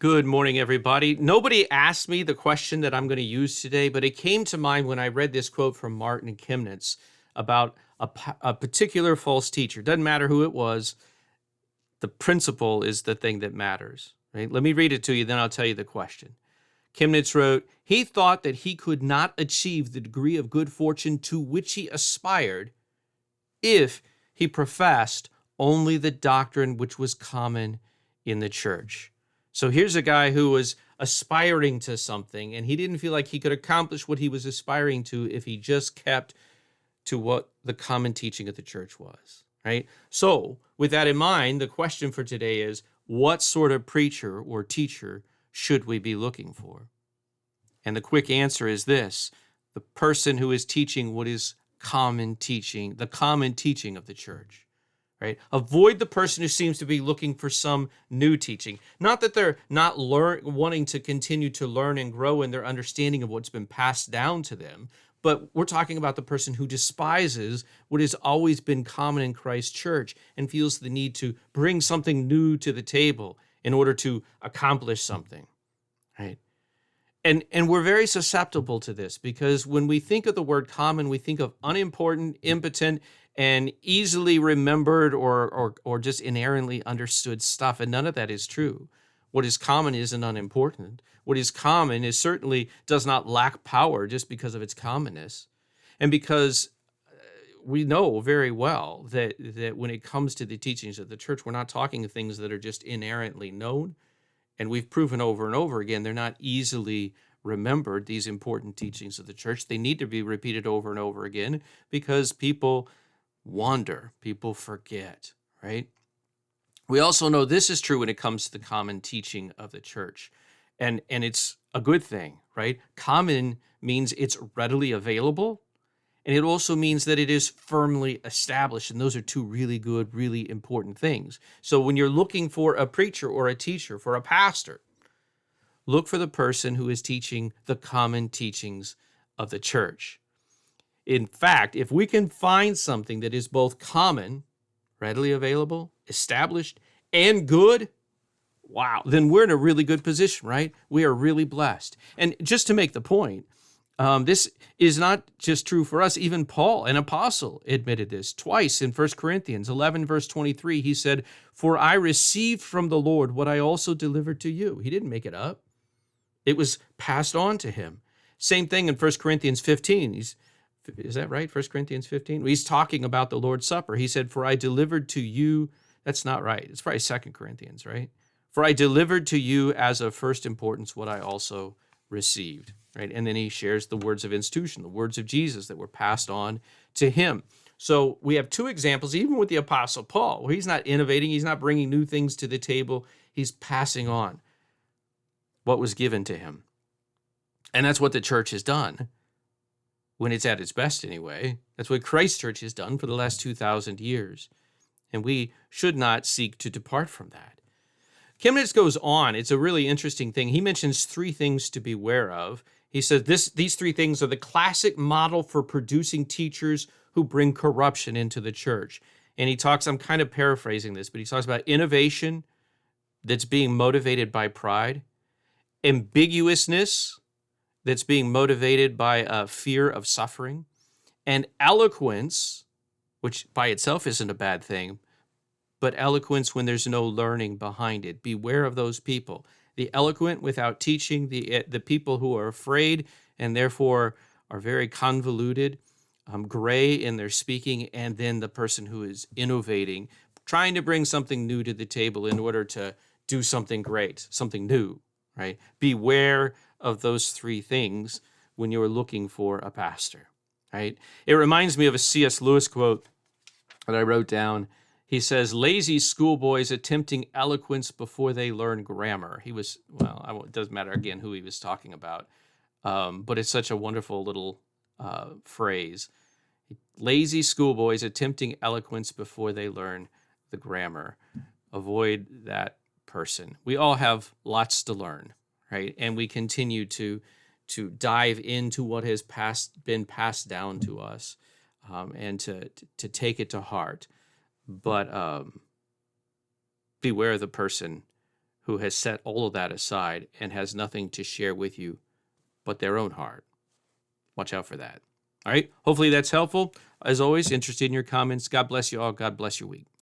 Good morning, everybody. Nobody asked me the question that I'm going to use today, but it came to mind when I read this quote from Martin Chemnitz about a particular false teacher. Doesn't matter who it was, the principle is the thing that matters. Right? Let me read it to you, then I'll tell you the question. Chemnitz wrote, "He thought that he could not achieve the degree of good fortune to which he aspired if he professed only the doctrine which was common in the church." So here's a guy who was aspiring to something, and he didn't feel like he could accomplish what he was aspiring to if he just kept to what the common teaching of the church was, right? So with that in mind, the question for today is, what sort of preacher or teacher should we be looking for? And the quick answer is this: the person who is teaching what is common teaching, the common teaching of the church. Right? Avoid the person who seems to be looking for some new teaching. Not that they're not wanting to continue to learn and grow in their understanding of what's been passed down to them, but we're talking about the person who despises what has always been common in Christ's church and feels the need to bring something new to the table in order to accomplish something. Right? And we're very susceptible to this because when we think of the word common, we think of unimportant, impotent, and easily remembered or just inherently understood stuff, and none of that is true. What is common isn't unimportant. What is common is certainly does not lack power just because of its commonness. And because we know very well that when it comes to the teachings of the church, we're not talking things that are just inherently known. And we've proven over and over again, they're not easily remembered, these important teachings of the church. They need to be repeated over and over again because people wander, people forget, right? We also know this is true when it comes to the common teaching of the church. And it's a good thing, right? Common means it's readily available, and it also means that it is firmly established. And those are two really good, really important things. So when you're looking for a preacher or a teacher, for a pastor, look for the person who is teaching the common teachings of the church. In fact, if we can find something that is both common, readily available, established, and good, wow, then we're in a really good position, right? We are really blessed. And just to make the point, this is not just true for us. Even Paul, an apostle, admitted this twice in 1 Corinthians 11, verse 23. He said, "For I received from the Lord what I also delivered to you." He didn't make it up. It was passed on to him. Same thing in 1 Corinthians 15. Is that right? 1 Corinthians 15? He's talking about the Lord's Supper. He said, "For I delivered to you," that's not right. It's probably 2 Corinthians, right? "For I delivered to you as of first importance what I also received," right? And then he shares the words of institution, the words of Jesus that were passed on to him. So we have two examples, even with the Apostle Paul, where he's not innovating, he's not bringing new things to the table, he's passing on what was given to him. And that's what the church has done. When it's at its best anyway. That's what Christ's church has done for the last 2,000 years. And we should not seek to depart from that. Chemnitz goes on. It's a really interesting thing. He mentions three things to beware of. He says these three things are the classic model for producing teachers who bring corruption into the church. And he talks, I'm kind of paraphrasing this, but he talks about innovation that's being motivated by pride, ambiguousness that's being motivated by a fear of suffering, and eloquence, which by itself isn't a bad thing, but eloquence when there's no learning behind it. Beware of those people. The eloquent without teaching, the people who are afraid and therefore are very convoluted, gray in their speaking, and then the person who is innovating, trying to bring something new to the table in order to do something great, something new, right? Beware of those three things when you're looking for a pastor, right? It reminds me of a C.S. Lewis quote that I wrote down. He says, "Lazy schoolboys attempting eloquence before they learn grammar." He was, well, it doesn't matter again who he was talking about, but it's such a wonderful little phrase. Lazy schoolboys attempting eloquence before they learn the grammar. Avoid that person. We all have lots to learn, right? And we continue to dive into what has been passed down to us, and to take it to heart. But beware the person who has set all of that aside and has nothing to share with you but their own heart. Watch out for that. All right. Hopefully that's helpful. As always, interested in your comments. God bless you all. God bless your week.